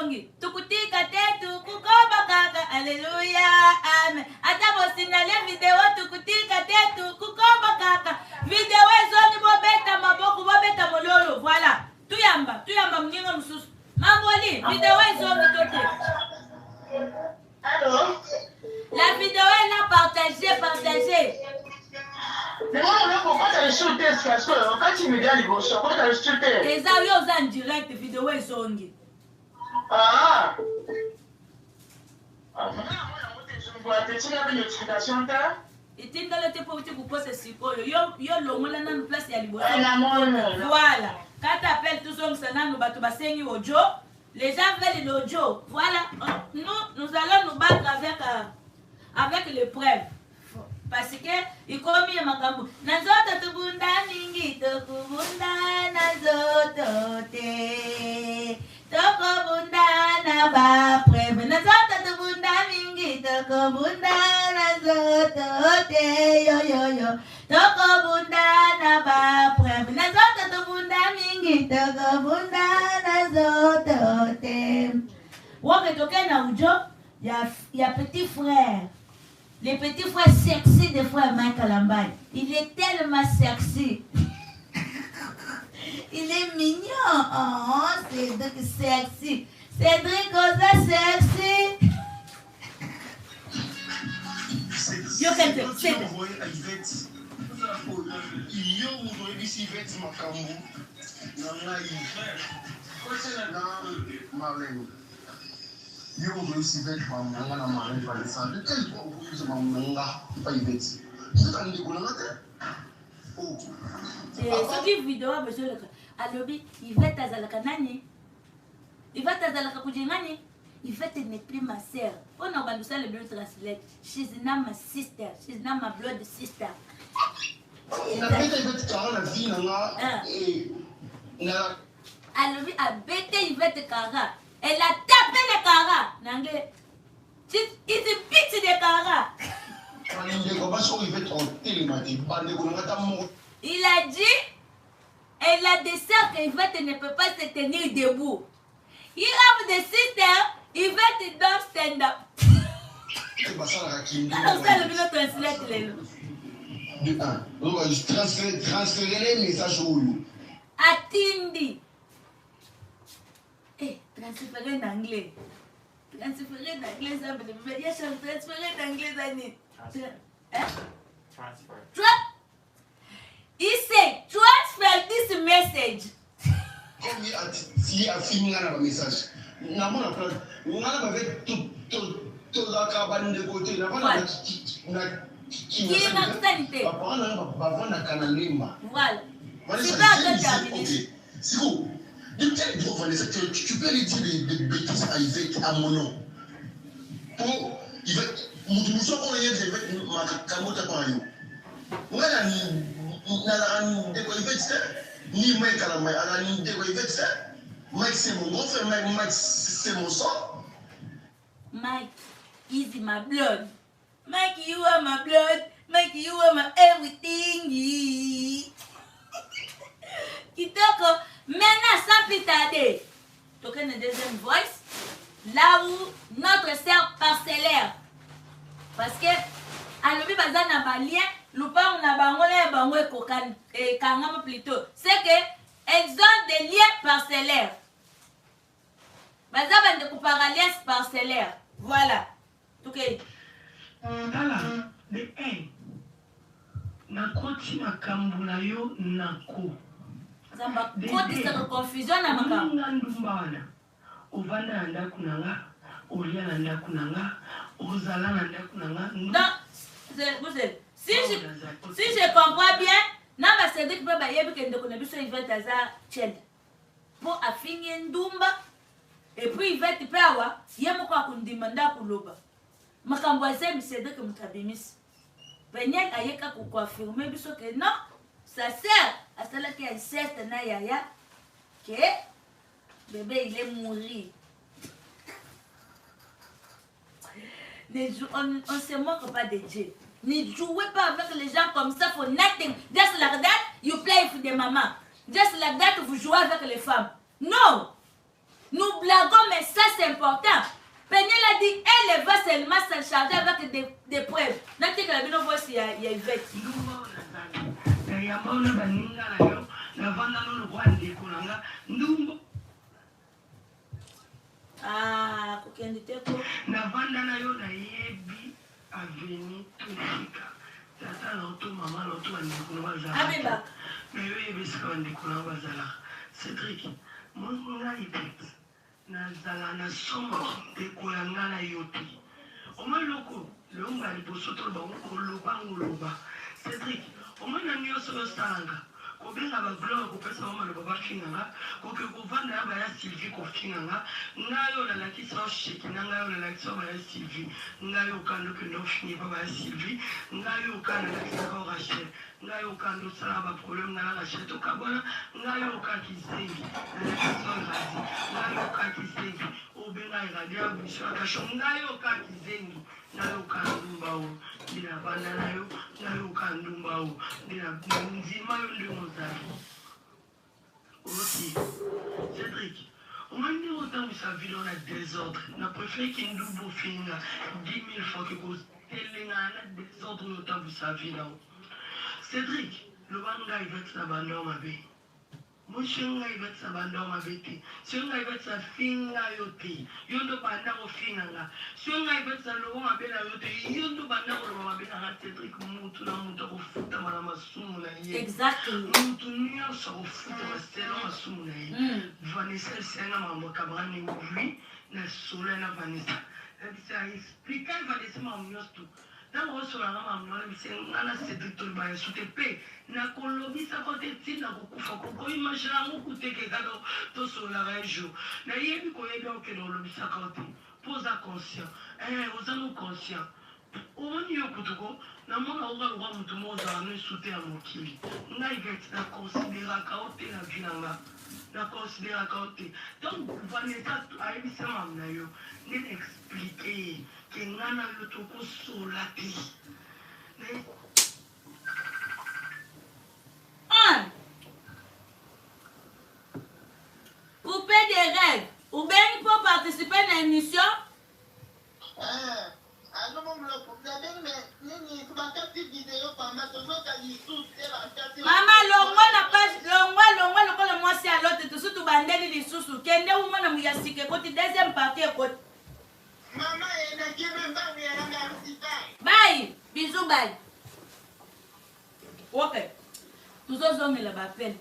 zongi. Tukutika tetu kukoba kaka. Alléluia. Amen. Ata signalé vidéo tukutika tetu kukoba kaka. Vidéo zongi bobeta maboko bobeta mololo. Voilà. Tuyamba mninga mususu. Mamboli, vidéo zongi tote. Allô? La vidéo est là, partagez. Mais moi, pourquoi tu as insulté ce casque? Quand tu me dis à l'émotion, pourquoi tu as insulté? Les avions en direct, vidéo est zongi. Ah! Tu as une explication, t'as? Et tu as le temps pour que tu poses ce support. Yo longo là dans place ya liboso. Voilà. Quand tu appelles tous hommes ça nous bato basengi audio, les gens veulent l'audio. Voilà. Nous allons nous battre avec les preuves. Parce que il komi makambo. Nazoto tubunda mingi tokubunda nazoto te. Tokubunda na ba preuve. Nazoto tubunda mingi tokubunda nazoto te. Yo. Tokubunda na ba preuve. Nazoto tubunda mingi tokubunda nazoto te. Woke toke na ujo ya petit frère. Les petits frères sexy des frères Mike Alambay. Il est tellement sexy. Il est mignon. Oh, Cédric sexy. Cédric Oza sexy. Yo, quelqu'un, c'est ça. Yo aussi fait maman na maman va descendre quel point vous se maman pas yvette c'est un de colonne oh ce qui vidéo monsieur le alobi Yvette azalaka nani Yvette azalaka kujingani Yvette n'est plus ma sœur on a bandu ça le bleu translate she's not my sister she's not my blood sister na bête Yvette Kara la vie na et na alobi a bête Yvette Kara. Elle a tapé les caras. Nanglais. Il se pique des caras. Il a dit, elle a des sœurs qu'Yvette ne peut pas se tenir debout. Il a des sisters, Yvette don't stand up. Alors ça, le bilo translate les noms. De un, on va transférer les messages au loup. Atindi. Transférer en anglais. Transférer en anglais, ça veut dire. Il y a transférer en anglais, ça dit. Transfer. Il sait, transfer this message. Comme il a fini un message. On a fait tout la cabane de côté. Voilà. C'est pas tu peux lui dire des bêtises à Yvette à mon nom. Pour Yvette, nous sommes en lien avec ma camote par you. Moi, ni Mike à la main, à la ligne de Yvette, Mike c'est mon grand frère, Mike c'est mon sang. Mike is my blood. Mike, you are my blood. Mike, you are my everything. Kitoko. Maintenant, sans plus tarder, toquer une deuxième voice, là où notre sœur parcellaire, parce que, à l'objet bazar n'a pas lien, l'oupa on a bangolé bangolé kokan et kangam plutôt, c'est que elles ont des liens parcellaires. Bazar bande couparalias parcellaires, voilà. Toquer. Voilà, de un, na koti makambula yo nako. Côté cette confusion na makambo ndumbana ovanda nda kunanga olia nda kunanga ozala nda kunanga donc si je comprends bien namba Cédric peut ba yebi que ndeko na biso Yvette aza chel pour afinye ndumba et puis Yvette peut awa yemoko akundima nda kuloba makambo azemi Cédric mutabimis Benyek ayeka ku confirmer biso que non sa sœur à celle qui a inceste na yaya que bébé il est mort. On se moque pas de Dieu. Ne jouez pas avec les gens comme ça for nothing. Just like that, you play with the maman. Just like that, vous jouez avec les femmes. Non! Nous blaguons, mais ça c'est important. Peniel a dit, elle va seulement se charger avec des preuves. N'a dit que la bino voit s'il y a Yvette. Ah, coquin de teko. Na vanda na yo na yebi aveni tulika. Tata l'auto, maman l'auto, on dit qu'on va zala. Abeba. Mais yo yebi on dit qu'on va zala. Cédric, moi nga ibet. Na zala na somo de koyanga na yoti. Oma loko, le onga liboso to ba ngoloba. Cédric, oma na nyoso yo salanga. Kobenga ba gloire ko pesa mama le baba finanga ko ke ko vanda ya ba ya Sylvie ko finanga ngayo la laki so shiki ngayo la laki so ba ya Sylvie ngayo kando ke no fini ba ya Sylvie ngayo kando la ki ko Rachel ngayo kando sala ba problème na la Rachel to ka bona ngayo ka kisengi na la so razi ngayo ka kisengi obenga iradia bisho ka ngayo ka kisengi ngayo ka ndumbawo dina banda nayo ngayo ka ndumbawo dina nzima yo ndimo aussi, Cédric, on m'a dit autant que sa vie dans le désordre. On a préféré qu'il nous bouffe 10 000 fois que vous ayez un désordre autant que sa vie là. Cédric, le banga il va être abandonné ma vie. Mon chien il va être abandonné ma vie. Si on va être finga yote, yondo banda au finga. Si on va être le roi abela yote, yondo banda au roi abela Cédric mutu na mutu au futa mala masumu na ye. Exactement. Mutu niyo sa au futa maselo masumu na ye. Vanessa sena mambo kabrani oui na sola na Vanessa. Ça explique Vanessa mamiosto. Dans le ressort, on Cédric Tolba et sous TP. Na Colombie, ça va être il na kufa koko imagine ngo kuteke kado to sola rejo. Na yebi ko yebi o ke dans le bisa côté. Pose à conscient. Osano conscient. Omoni yo kutuko na mona oga wa mutu moza na soute à mokili. Na ivet na considérer ka ote na binanga. Na considérer ka ote. Donc Vanessa a yebi ça mamna yo. Ni expliquer que nana yo toko solati. Coupé des rêves. Ou bien pour participer à l'émission. Maman, longwa lokola mwasi à l'autre, tout surtout bandeli li susu. Kende ou mwana muyasike koti deuxième partie koti. Maman, elle a dit même pas mais elle a merci. Bye, bisous bye. Ok. Tous les hommes là appellent.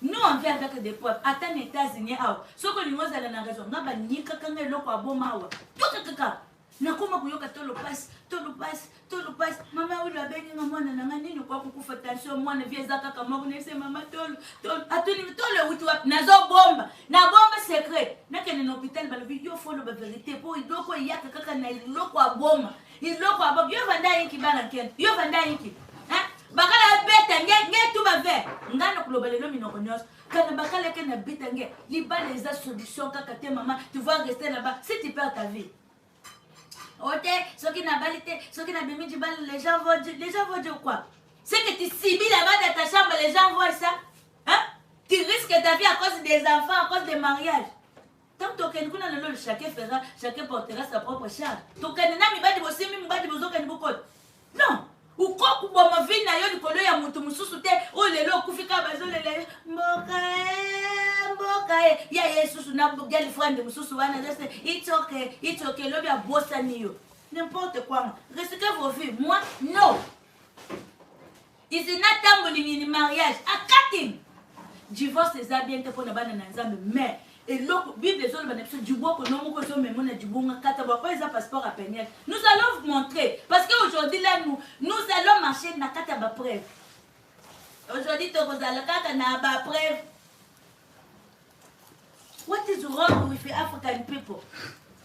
Nous on vient avec des preuves. Attends les États-Unis ce que nous allons la raison. Na ba nika kanga loko abomawa. Tout kaka. Na kuma kuyoka tolo pass. Mama uli abeni mwana na nini kwa kukufa attention mwana vieza kaka moko nese mama tolo. Atuni tolo uti wap nazo bomba. Na bomba secret. Na kene na hôpital ba yo follow ba vérité po idoko yaka kaka na iloko aboma. Iloko aboma yo vanda yiki bana ken. Yo vanda yiki. Hein? Bakala beta nge tu ba ver. Ngana kulobalelo minoko nyos. Kana bakala kena beta nge. Liba les solutions kaka te maman, tu vas rester là-bas si tu perds ta vie. Ok, ceux qui n'ont pas été, ceux qui n'ont pas mis du bal, les gens vont dire quoi? C'est que tu subis là-bas dans ta chambre, les gens voient ça. Hein? Tu risques ta vie à cause des enfants, à cause des mariages. Tant que tu as chacun portera sa propre charge. Tu non. Ou quoi que ma vie n'a eu de colère à mon mususu te oh le lo kufika bazolele mboka ya yesu na girlfriend mususu wana it's okay lo bia bossa niyo n'importe quoi risquez vos vies moi non is not tamboli ni mariage akating divorce eza bien te pona bana na nzambe mais et l'autre Bible les autres banapso du bois que non ko so memona du bon kata ba pas ça passeport à Peniel. Nous allons vous montrer parce que aujourd'hui là nous allons marcher na kata ba preuve. Aujourd'hui to kozala kata na ba preuve. What is wrong with the African people?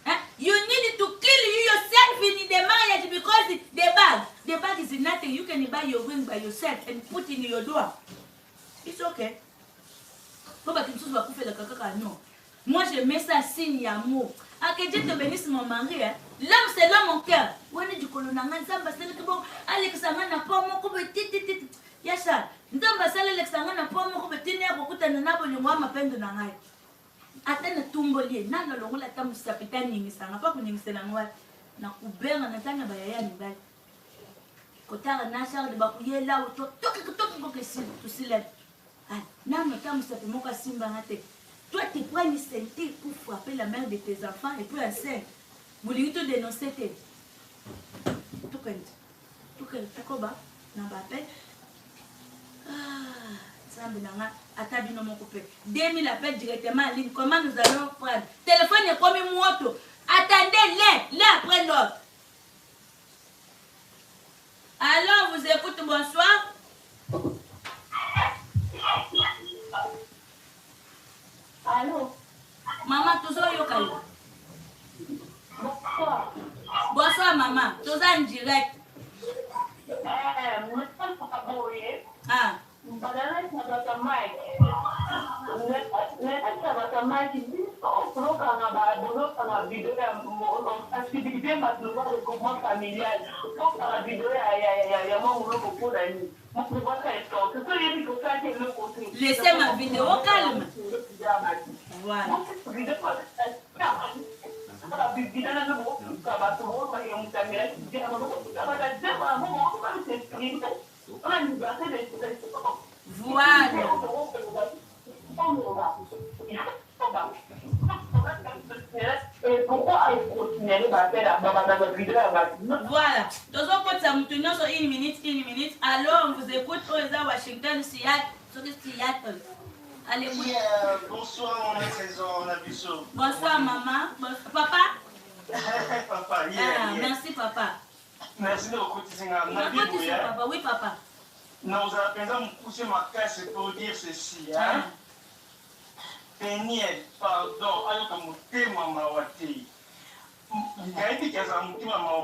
Huh? You need to kill yourself in the marriage because the bag is nothing. You can buy your ring by yourself and put in your door. It's okay. Pourquoi tu me vas couper le caca non? Moi je mets ça signe d'amour. Ah que Dieu te bénisse mon mari. Hein? L'homme c'est l'homme au cœur. On est du colonanga nzamba c'est le bon. Alexandra n'a pas mon coupe titi. Yasha. Nzamba c'est Alexandra n'a pas mon coupe tini à beaucoup de nana bolingwa ma peine de nangai. atana tumboli na longola tamu sapita ningisanga pa kuningisela ngwa na kubenga na tanga bayaya nibali kotara na charles bakuyela to toki kokesi tusile na tamu sapimoka simba ngate toi tu prends une ceinture pour frapper la mère de tes enfants et puis enceinte bolingi to dénoncer te tout quand takoba na bape Sambi nanga atabi no moko pe 2000 appels directement en ligne. Comment nous allons prendre? Téléphone est comme une moto. Attendez l'un après l'autre. Alors, on vous écoute, bonsoir. Allô? Maman, toujours yokayo. Bonsoir. Bonsoir, maman. Toujours en direct. Ah. Badala ya Mike. Neta Mike kutoka na baadoloka na video ya activité matluba de comment familial. Kutoka na video ya mambo kwa nini. Laissez ma vidéo calme. Voilà. Voilà. Dans un côté, ça me tenait sur une minute. Alors, on vous écoute pour les Washington, Seattle. Allez, oui, bonsoir, mon trésor, Nabiso. Bonsoir, maman. Papa? Papa, merci, papa. Merci de vous papa. Oui, papa. Nous avons poussé ma caisse pour dire ceci. Hein? Péniel, pardon, alors que mon thème m'a wati.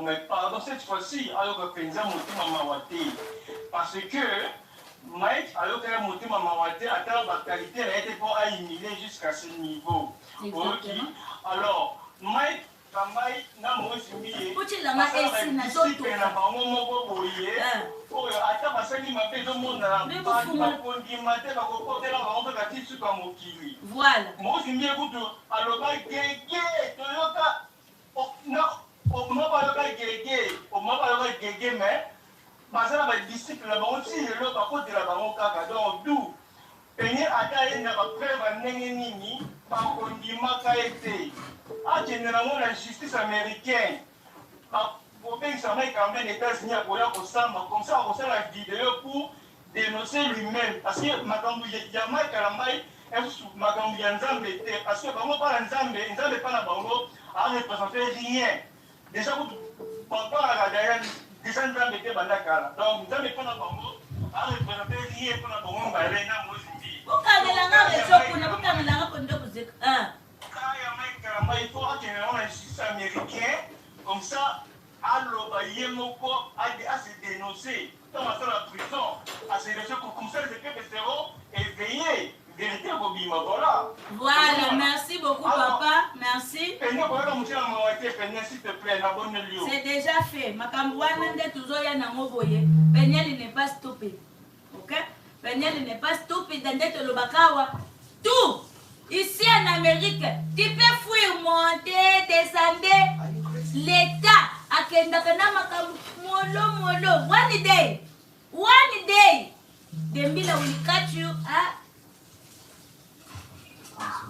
Mais pardon, cette fois-ci, alors que Penza mon thème m'a wati. Parce que Mike, alors que mon thème m'a wati, attends, la qualité a été pour humilier jusqu'à ce niveau. Exactement. Alors, Mike, la justice américaine. Pour que ça m'ait quand même les États-Unis à comme ça, on sait la vidéo pour dénoncer lui-même. Parce que ma Yama Kalamai, ma Nzambe, parce que Bango pas Nzambe, Nzambe pas la Bango, a représenté rien. Déjà, vous parlez à la Guyane, déjà Nzambe était Bandakala. Donc, Nzambe pas la Bango, a représenté rien pour la Bango, Balena, Mozimbi. Il faut un justice américain, comme ça, à l'Obayemoko, à se dénoncer, dans la prison, à se dénoncer, comme ça, les peuples seront éveillés. Vérité, voilà, merci beaucoup, papa. Merci. C'est déjà fait. Makambouane toujours Yanamoboye. Peniel n'est pas stupide. Ok? Peniel n'est pas stupide. Dans le Bakawa. Tout. Ici en Amérique, tu peux fuir, monter, descendre. L'État a kendakana molo. One day, the miller will catch you at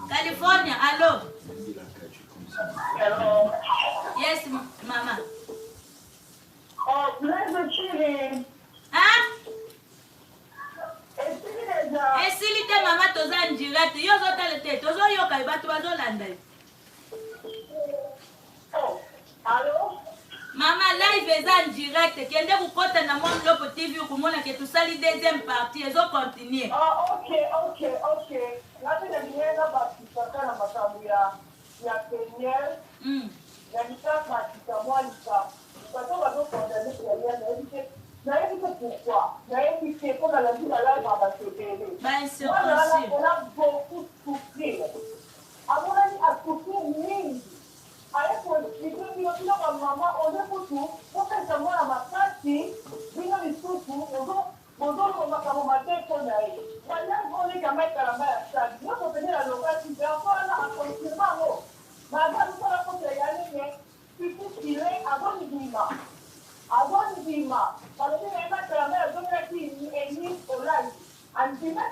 California. Hello. Hello. Yes, mama. Oh, pleasure chilling. Hein? Esilite mama toza en direct. Yo zota le te. Tozo yo kai batu bazo landa. Oh, allô? Mama live eza en direct. Kende kukota na mon lopo TV kumona ke tusali deuxième partie. Ezo continuer. Ah, ok. Nati na nienda bakisaka na makambo ya Peniel. Na nitaka bakisa mwalika. Bato bazo condamner Peniel na éviter. Na éviter pourquoi? Na éviter comme la vie la live va se payer. On a beaucoup souffert. À mon avis, à souffrir mingi. Avec expliquer bilo kilo kwa mama on est kutu kwa moi na makati bilo lisusu ozo makambo mateko na ye. Wala ngoni kama kalamba ça. Moi, je venais à l'occasion, j'ai encore un confirmation. Mais avant, nous allons faire les années, puis il est avant le dimanche. Avant le dimanche. Parce que les gens qui la mère, je vais dire, et ni au live. En dimanche,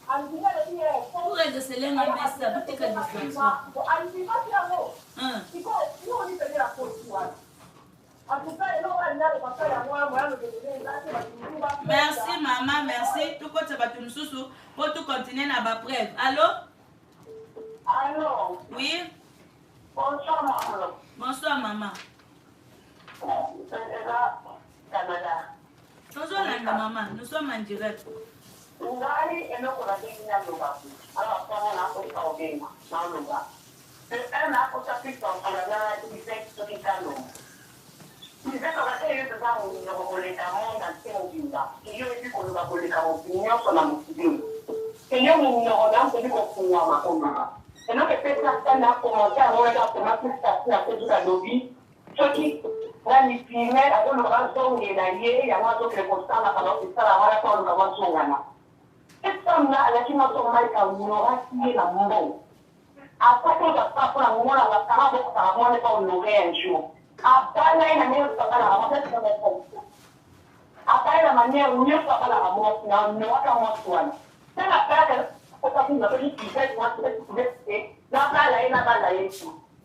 en dimanche, pour aider Célène à mettre sa boutique à distraction. en dimanche, il faut nous lui donner la faute. En tout cas, il aura une autre à moi, merci maman, merci. Tout côté va tout sous pour tout continuer à bas preuve. Allô? Allô? Oui? Bonsoir, maman. Bonsoir maman. C'est là, Canada. Bonjour la maman, nous sommes en direct. Ngali enokola ndenge na loba. Alors, quand on a fait ça au game, dans loba. C'est un accord qui est en train de faire ce qui est canon. Il fait comme ça, il y a des gens qui ont collé à mon ancien Obinda. Il y a eu qu'on a collé à mon opinion sur la motivation. Et il y a une ignorance qui est qu'on a ma commande. Et donc, personne n'a commencé à regarder comment tout ça a fait du lobby. Ce qui dans les films, à tout le reste, on est alliés, il y a un autre qui est constant, la parole, c'est ça, la voilà, quand on commence à gagner. Cette femme-là, elle a dit, notre mari, quand on aura signé la monde. Après, on va pas pour la monde, on va faire un peu pour la monde, on l'aurait un jour. Après, là, il y a une manière de faire la monde, c'est comme ça. Après, la manière où mieux faire la monde, on aura qu'à moi, soit. C'est la peur que, pour ça, nous avons dit, tu fais, moi, tu fais, tu fais, là, là, là, là, il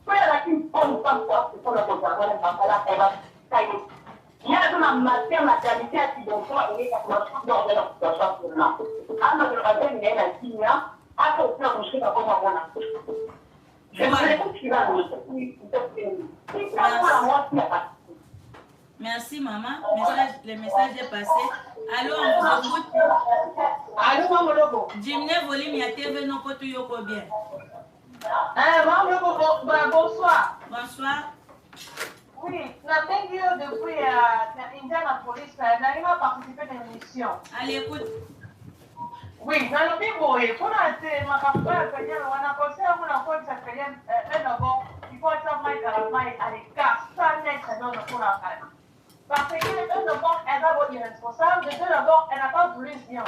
y a une bonne femme forte, c'est la conservation, elle va la faire, il y a une matière, la qualité, qui donc, il y a une dans de la situation pour là. Alors, je vais dire, il y a un signe, à côté de ce que comme on a. Je vais continuer à nous. Merci maman, le message est passé. Allô, on vous écoute. Allô, maman Lobo. Jimne volume, il y a TV, non, pas tout yoko bien. Maman Lobo, bonsoir. Bonsoir. Oui, depuis Indianapolis, elle a participé à l'émission. Allez, écoute. Oui, dans le Bible, pour ma campagne, on a pensé à mon enfant qui s'appelait il faut être à l'écart, ça n'est pas dans le fond la carrière. Parce que d'abord, elle va être irresponsable, d'abord, elle n'a pas voulu se dire.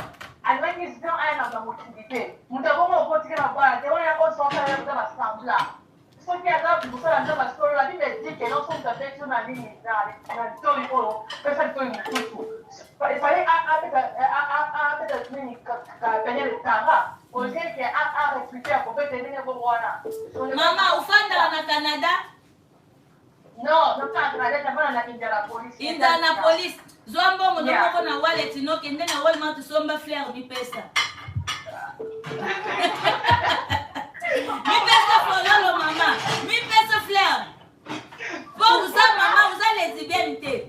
Elle va dire, elle a la motivité. Nous devons continuer à voir, on a encore sorti de l'assemblée. Ce qui est grave, pour ça, parce que la Bible dit que lorsqu'on s'appelle sur la ligne, dans le temps, personne ne peut tout. Il fallait payer le tabac. Pour dire qu'il y a un recruteur pour tenir les Rwanda. Maman, vous faites dans le Canada? Non, non, pas Canada, c'est pas dans Indianapolis. Indianapolis. Zombo, mon nom, on a wallet, no, qui n'est pas Walmart, tu sommes flair, mi pesa. Mi pesa fololo, maman. Mi pesa flair. Bon, vous savez, maman, vous avez les lesbiennetés.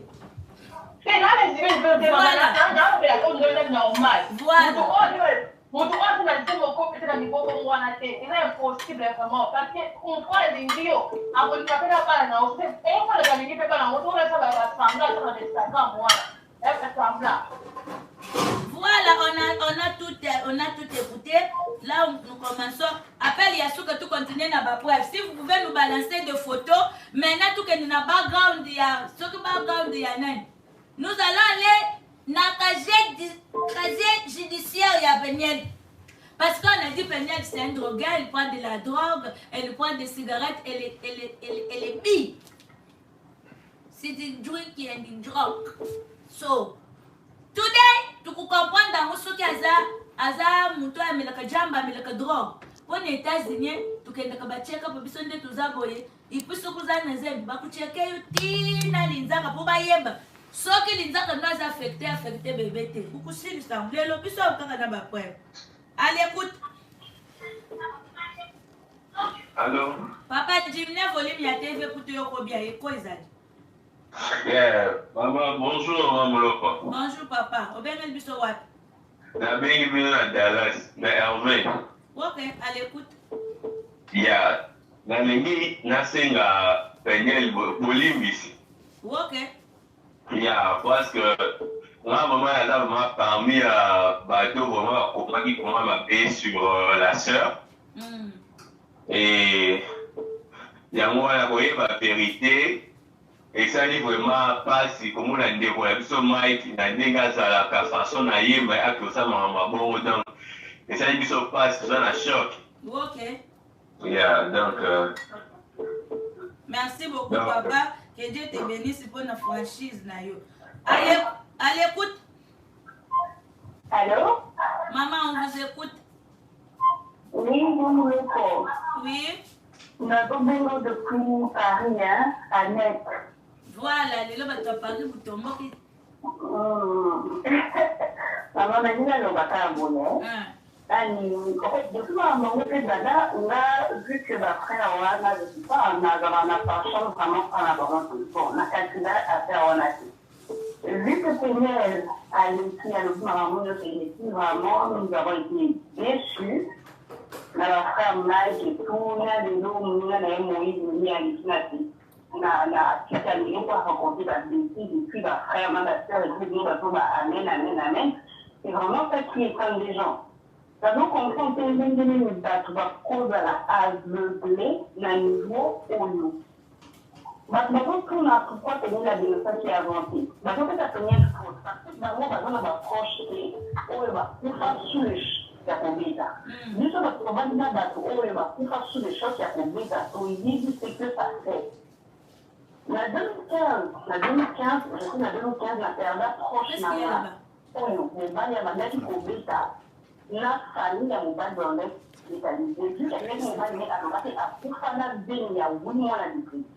C'est là les lesbiennetés, voilà. Normal. Voilà. Mon droit de la démocratie peut-être à niveau comme moi, c'est impossible vraiment. Parce qu'on prend les indios, à mon café là pas là, on sait, et on va le gagner pas là, on va ça va rassembler sur Instagram, voilà. Voilà, on a tout écouté. Là, nous commençons. Après, il y a ce que tout continue dans la preuve. Si vous pouvez nous balancer des photos, maintenant, tout que nous avons background, il y a ce que background, il y a nous allons aller dans le casier judiciaire, il y a Peniel. Parce qu'on a dit Peniel, c'est un drogué, il prend de la drogue, elle prend des cigarettes, elle est bille. C'est du drink and du drug. So, today, tu comprends dans ce qui aza muto amelaka jamba amelaka drogue. Pour les États-Unis, tu kende kabacheka pour bisonde tuzaboye. Ipuso kuzana zembi bakucheke yutina linzaka pour bayemba. Soki linzaka nous affecté bébé te. Kukusili semblé lo biso kaka na ba preuve. Allez écoute. Allô? Papa Jimne volume ya TV pour te yoko bien eko ezali. Yeah, maman, bonjour, maman Loko. Bonjour papa. Obengel biso wapi? Na bengi bino na Dallas, na Hervé. Ok, allez écoute. Yeah, na lengi nasenga Peniel bolimbisi. Ok. Yeah, parce que moi, maman, elle a vraiment parmi bateau, vraiment, comment m'a payé sur la sœur. Et il y a moi, la vérité. Et ça dit vraiment pas si comme on a dévoilé ce Mike n'a dégagé la façon à y aller à que ça m'a bon donc Et ça dit qu'ils passe dans la choc. Ok. Yeah, donc. Merci beaucoup, papa. Que Dieu te bénisse pour la franchise. Allez, allez, écoute. Allô? Maman, on vous écoute. Oui, mon époux. Oui. Nous avons besoin depuis Paris, hein, à Net. Voilà, les lois de Paris, vous tombez. Maman m'a dit que nous avons en fait, depuis un moment que Dada, on a vu que après, on a, je sais pas, on a pas chance vraiment en abordant tout le temps. On a calculé à faire en avis. Vu que Péniel a laissé à notre maman, vraiment, nous avons été déçus. Alors, frère Mike et tout, on a des noms, on a des Moïse, on a des Sinati. On a quitté pour raconter la bêtise, et puis ma frère, ma soeur, et puis nous, amen, amen, amen. C'est vraiment ça qui étonne des gens. Donc, on prend des minutes de cause à la aveuglée, à niveau au lieu. Maintenant, tout n'a pourquoi tenir la dénonciation qui est avancée. Maintenant, que ça tenir une faute, parce que d'abord, on va projeter, on va faire sous le ya kobeta. Nous sommes au Banda Bato, on va faire sous le choc ya kobeta. Il dit ce que ça fait. La 2015, je suis en 2015, la période proche, on va y avoir des kobeta. La famille a mobile dans l'Est localisé. Puis, il y a des mobile à l'envers à Koufana il y a 8 mois à l'époque.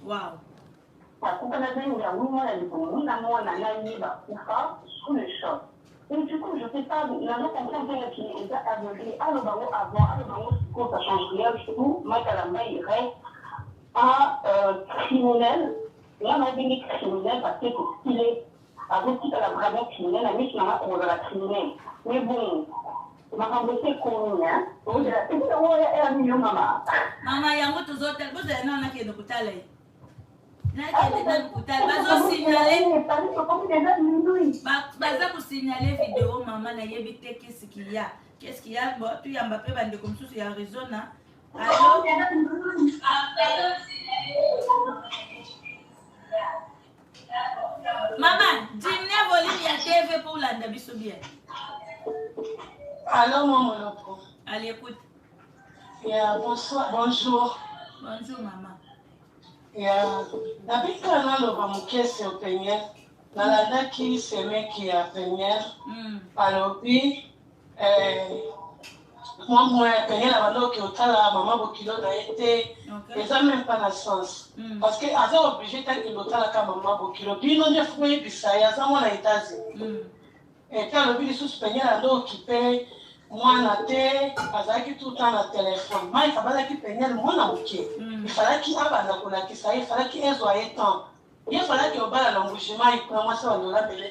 Waouh! À Koufana il y a 8 mois à l'époque. Nous avons un ami à Koufa sous le choc. Et du coup, je ne sais pas, nous avons compris qu'il est aveuglé. À l'Obango avant, à l'Obango, ça change rien du tout. Mike Alamba, il reste un criminel. Là, on a dit criminel parce qu'il est avec qui elle a vraiment criminel, la mise maman on la criminel. Mais bon, ma femme c'est combien? On dit la petite on est un million maman. Maman yango tous autres, vous avez non qui de kutala. Na qui de kutala, bazo signaler. Baza pour signaler vidéo maman na yebite qu'est-ce qu'il y a? Qu'est-ce qu'il y a? Bon, tu y a Mbappé bande comme ça, il y a raison là. Allô? Maman, dis-moi volume ya TV pour la ndabiso bien. Alors, maman, Loko. Allez, écoute. Yeah, bonsoir, bonjour. Bonjour, maman. Yeah, d'habitude, quand on a le caisse au Péniel, dans la date qui se met qui a Péniel, alors puis, moi, Péniel a dit que maman Bokilo n'a été, et ça même pas le sens. Parce que, à ça, obligé, tant qu'il a la maman Bokilo, puis non, il faut que ça y a ça, moi, aux États-Unis. Et puis, le but de Péniel a occupé. Moi, je tout le temps au téléphone. Moi, il fallait qu'il Péniel, moi, il fallait qu'il il fallait qu'il soit temps. Il fallait qu'il y ait un engagement, il commence à avoir il ne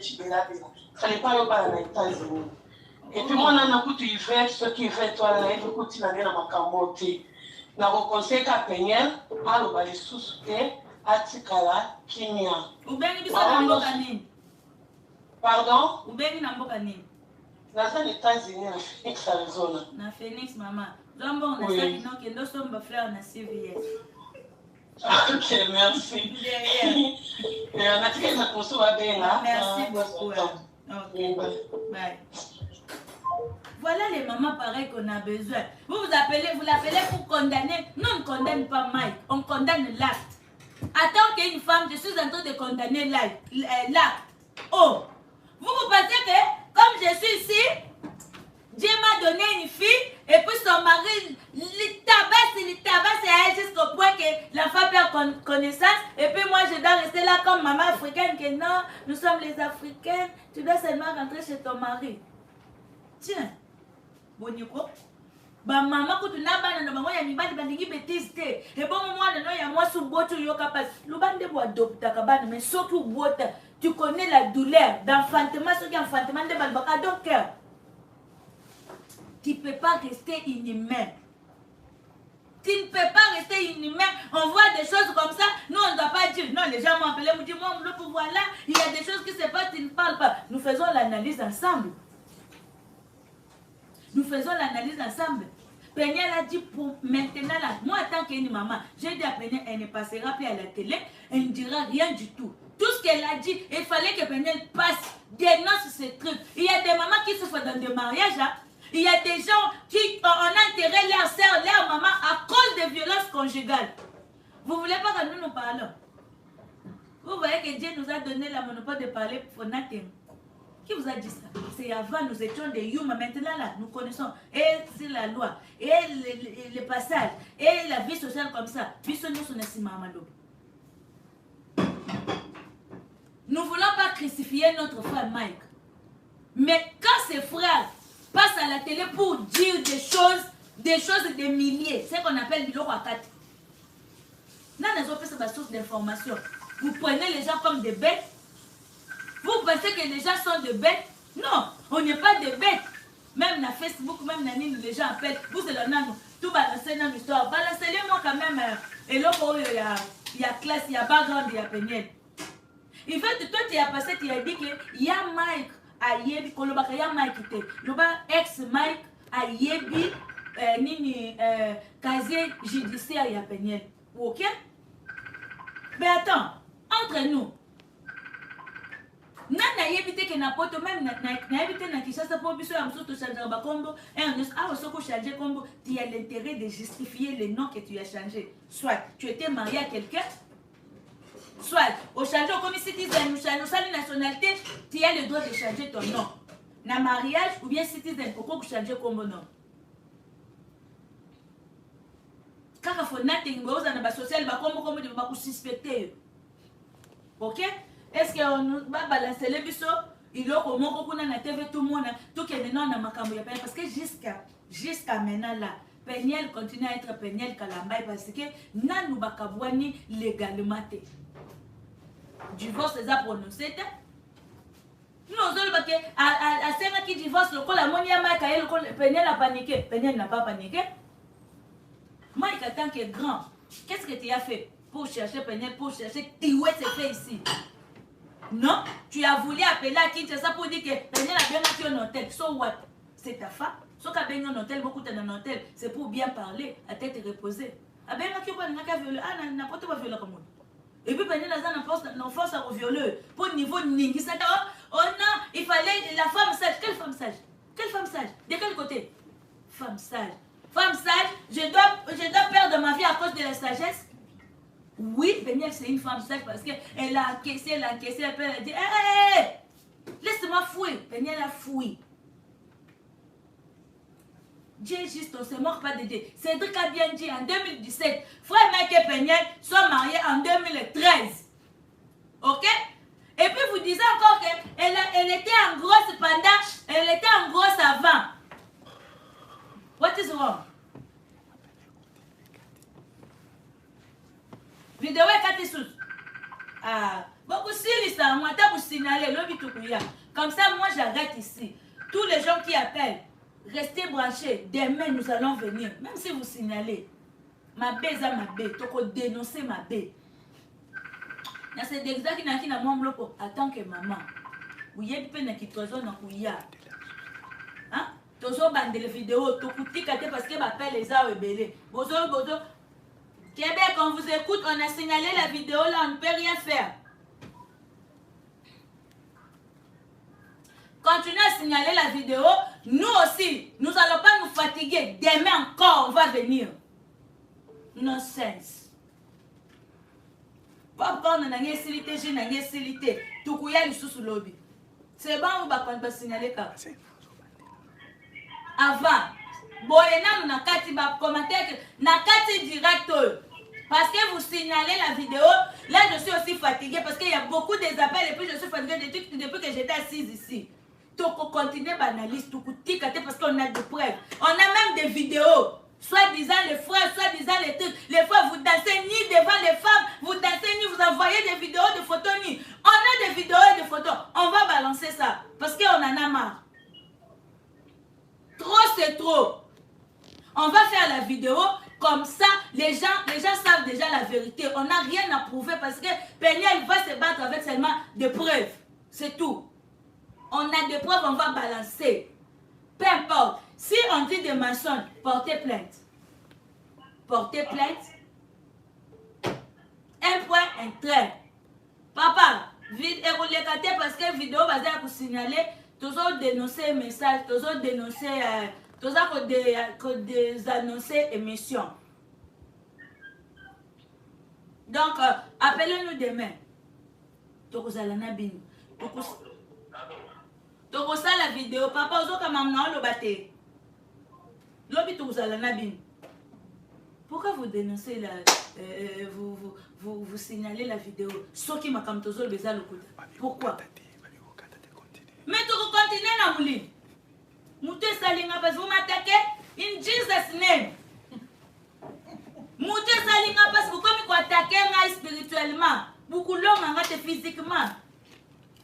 fallait pas qu'il y ait aux États-Unis. Et puis, moi, je suis hiver, ce qui fait toi, là, il faut que tu aies un camoté. Je conseille qu'à Péniel, à les sous-souter, à Tikala, Kimia. Ou bien, il y a un bokanine. Pardon? Ou bien, il y a un bokanine. Dans les États-Unis, à Phoenix, Arizona. Na Phoenix, maman. Donc, on a ça qui nous sommes frères en CVS. Ok, merci. Merci beaucoup. Ok, bye. Voilà les mamans pareilles qu'on a besoin. Vous l'appelez pour condamner. Non, on ne condamne pas Mike, on condamne l'acte. Attends qu'une femme, je suis en train de condamner l'acte. Oh, vous pensez que comme je suis ici, Dieu m'a donné une fille et puis son mari il tabasse à elle jusqu'au point que la femme perd connaissance et puis moi je dois rester là comme maman africaine que non, nous sommes les Africains, tu dois seulement rentrer chez ton mari. Tiens, boniko. Ba maman ko tuna bana na maman ya mibali bandingi bêtise te. Et bon moi non ya moi sous boto yo capable. Lubande bo adopta ka bana mais surtout boto. Tu connais la douleur d'enfantement, ce qui est enfantement de balbaka donc tu ne peux pas rester inhumain. Tu ne peux pas rester inhumain. On voit des choses comme ça. Nous, on ne doit pas dire. Non, les gens m'ont appelé, me disent, moi, le pouvoir là, il y a des choses qui se passent, tu ne parles pas. Nous faisons l'analyse ensemble. Nous faisons l'analyse ensemble. Péniel a dit pour maintenant, là, moi, en tant qu'une maman, j'ai dit à Péniel, elle ne passera plus à la télé, elle ne dira rien du tout. Tout ce qu'elle a dit, il fallait que Péniel passe, dénonce ce truc. Il y a des mamans qui souffrent dans des mariages, hein. Il y a des gens qui ont enterré leur sœur, leur maman à cause de violences conjugales. Vous ne voulez pas que nous parlons? Vous voyez que Dieu nous a donné le monopole de parler pour nothing. Qui vous a dit ça? C'est avant, nous étions des humains. Maintenant, là, nous connaissons et c'est la loi, et le passage, et la vie sociale comme ça. Nous ne voulons pas crucifier notre frère Mike. Mais quand ses frères passent à la télé pour dire des choses de milliers, c'est ce qu'on appelle du lorakat. Nous n'avons pas cette source d'information. Vous prenez les gens comme des bêtes. Vous pensez que les gens sont des bêtes? Non, on n'est pas des bêtes. Même dans Facebook, même dans Nini, les gens appellent. Vous, c'est le nanou. Tout balancer dans l'histoire. Balancez-les-moi quand même. Et là, il y a classe, il y a background, il y a péniel. En fait, toi, tu as passé, tu as dit qu'il y a Mike à Yebi, il y a Mike qui était. Le ex-Mike à Yebi, Nini, casier judiciaire, il y a péniel. Ok? Mais attends, entre nous, nana yebite ke na poto même na yebite na Kinshasa pour biso ya muso to changer ba kombo et on a soko changer kombo, tu as l'intérêt de justifier le nom que tu as changé. Soit tu étais marié à quelqu'un, soit au changer comme citizen ou changer nationalité, tu as le droit de changer ton nom. Na mariage ou bien citizen pourquoi changer kombo nom? Car il faut nothing goes dans la social ba kombo de ba ku suspecter. OK? Est-ce qu'on va balancer les bisous? Il a comment qu'on a na TV tout le monde tout qui est non na makambo ya parce que jusqu'à maintenant là Peniel continue à être Peniel Kalambay parce que nanu bakabwani légalement té. Divorce les a prononcé té. Nous on va que à ceux qui divorce le col la monia Mike le col Peniel a paniqué. Peniel n'a pas paniqué. Mike en tant que grand, qu'est-ce que tu as fait pour chercher Peniel, pour chercher Tiwet c'est fait ici? Non, tu as voulu appeler à Kinshasa pour dire que Peniel a bien fait un hôtel. So what? C'est ta femme. So qu'a bien un hôtel, beaucoup dans un hôtel, c'est pour bien parler, à tête reposée. A bien qui pas n'a qu'à violer, ah n'importe quoi violer comme et puis Peniel a une force à violer pour niveau ningi ça. Oh non, il fallait la femme sage. Quelle femme sage? Quelle femme sage? De quel côté? Femme sage. Femme sage, je dois perdre ma vie à cause de la sagesse. Oui, Peniel c'est une femme sage parce qu'elle a encaissé, elle a dit hey, laisse-moi fouiller. Peniel a fouillé. Dieu juste, on ne se moque pas de Dieu. Cédric a bien dit en 2017, frère Mike et Peniel sont mariés en 2013. Ok? Et puis vous disiez encore qu'elle était en grosse pendant, elle était en grosse avant. What is wrong? Vidéo est 4 sous. Ah, beaucoup si ça, moi t'as vous signaler l'objet tout couillard. Comme ça, moi j'arrête ici. Tous les gens qui appellent, restez branchés. Demain nous allons venir. Même si vous signalez, ma baise à ma baie, tu peux dénoncer ma baie. C'est exactement qui n'a pas mon bloc en tant que maman. Vous y êtes peine qui toison dans couillard. Hein? Tozo bande les vidéos, tu coûtes parce que m'appelle les arts rebellés. Bozo. Québec, on vous écoute, on a signalé la vidéo là, on ne peut rien faire. Continuez à signaler la vidéo, nous aussi, nous n'allons pas nous fatiguer. Demain encore, on va venir. Nonsense. Papa, on a une silité, j'ai une silité. Tout le monde est sous lobby. C'est bon, on va signaler ça. Avant. Boyena na kati ba commentaire na kati direct parce que vous signalez la vidéo là je suis aussi fatiguée parce qu'il y a beaucoup des appels et puis je suis fatiguée depuis que j'étais assise ici. Donc on continue banaliste tout parce qu'on a des preuves. On a même des vidéos soi-disant les frères, soi-disant les trucs. Les frères vous dansez ni devant les femmes, vous dansez ni vous envoyez des vidéos de photos ni. On a des vidéos et des photos. On va balancer ça parce qu'on en a marre. Trop c'est trop. On va faire la vidéo, comme ça, les gens savent déjà la vérité. On n'a rien à prouver parce que Peniel va se battre avec seulement des preuves. C'est tout. On a des preuves, on va balancer. Peu importe. Si on dit des mensonges, portez plainte. Portez plainte. Un point, un trait. Papa, vite et parce que la vidéo va vous signaler. Toujours dénoncer un message, toujours dénoncer Tout ça que des annoncer émission. Donc, appelez-nous demain. Tokozala na bino. Tokozala la vidéo. Papa, ozoka mamna le bate. Lobi tokozala na bino. Pourquoi vous dénoncez la... vous signalez la vidéo? Ce qui m'a comme toujours besoin le coup. Pourquoi? Mais tu continues na mouli. Mouté salinga parce que vous m'attaquez in Jesus name. Mouté salinga parce que vous comme attaquez spirituellement. Beaucoup l'homme en physiquement.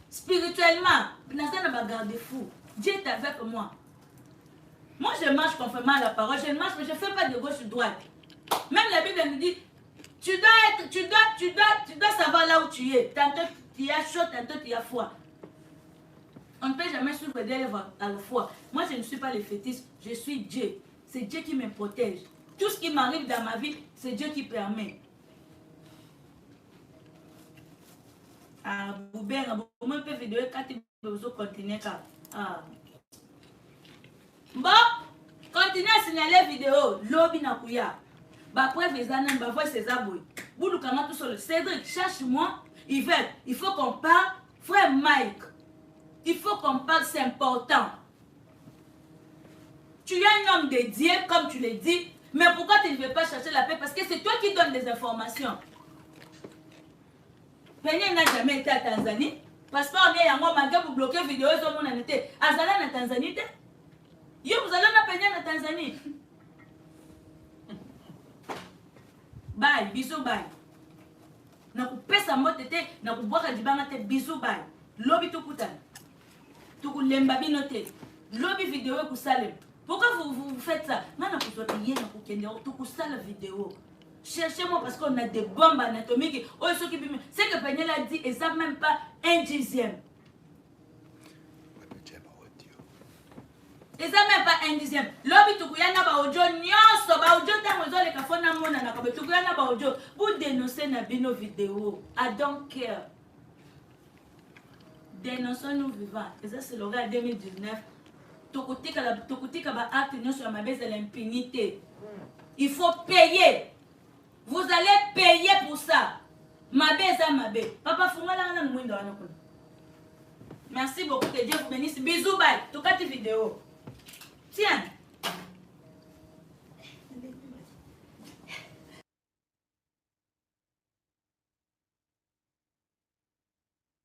Spirituellement. N'a pas garder fou. Dieu est avec moi. Moi je marche conformément à la parole. Je marche mais je ne fais pas de gauche ou droite. Même la Bible nous dit, tu dois savoir là où tu es. Tantôt tu as chaud, tantôt tu as froid. On ne peut jamais suivre des lèvres à la fois. Moi, je ne suis pas le fétiche, je suis Dieu. C'est Dieu qui me protège. Tout ce qui m'arrive dans ma vie, c'est Dieu qui permet. Ah, vous pouvez vidéo quand vous continuez. Bon, continuez à signaler la vidéo. Lobby na kuya. Bah, après, vous allez me voir ces abouilles. Vous nous tout sur le Cédric, cherche-moi. Il faut qu'on parle. Frère Mike, il faut qu'on parle, c'est important. Tu es un homme de Dieu, comme tu l'as dit, mais pourquoi tu ne veux pas chercher la paix? Parce que c'est toi qui donnes des informations. Peña n'a jamais été à Tanzanie. Parce qu'on est à moi, malgré vous bloquer vidéo, ils ont mon été. Azala na Tanzanie. Yo, vous allez na Peña na Tanzanie. Bye, bisous, bye. Na kupesa mote te, na kubwaka dibanga te, bisous, bye. Lobby tout kutan. Tout lemba binote. Lobby vidéo kusale. Pourquoi vous faites ça? Nana kutotiye na kukende tout kusale vidéo. Cherchez-moi parce qu'on a des bombes anatomiques. Oh, ce qui c'est que Peña a dit, et ça même pas un dixième. Et ça même pas un dixième. Lobby tukuyana ba audio nyoso ba audio tango zo le kafona mona na kabe tukuyana ba audio. Vous dénoncez na bino vidéo. I don't care. Dénonçons-nous vivants. Et ça c'est le gars 2019. Tokutika ba acte nyoso ya mabeze l'impunité. Il faut payer. Vous allez payer pour ça. Mabeza mabe. Papa fungala na mwindo wana kuna. Merci beaucoup, que Dieu vous bénisse. Bisous bye. Tukati vidéo. Tiens.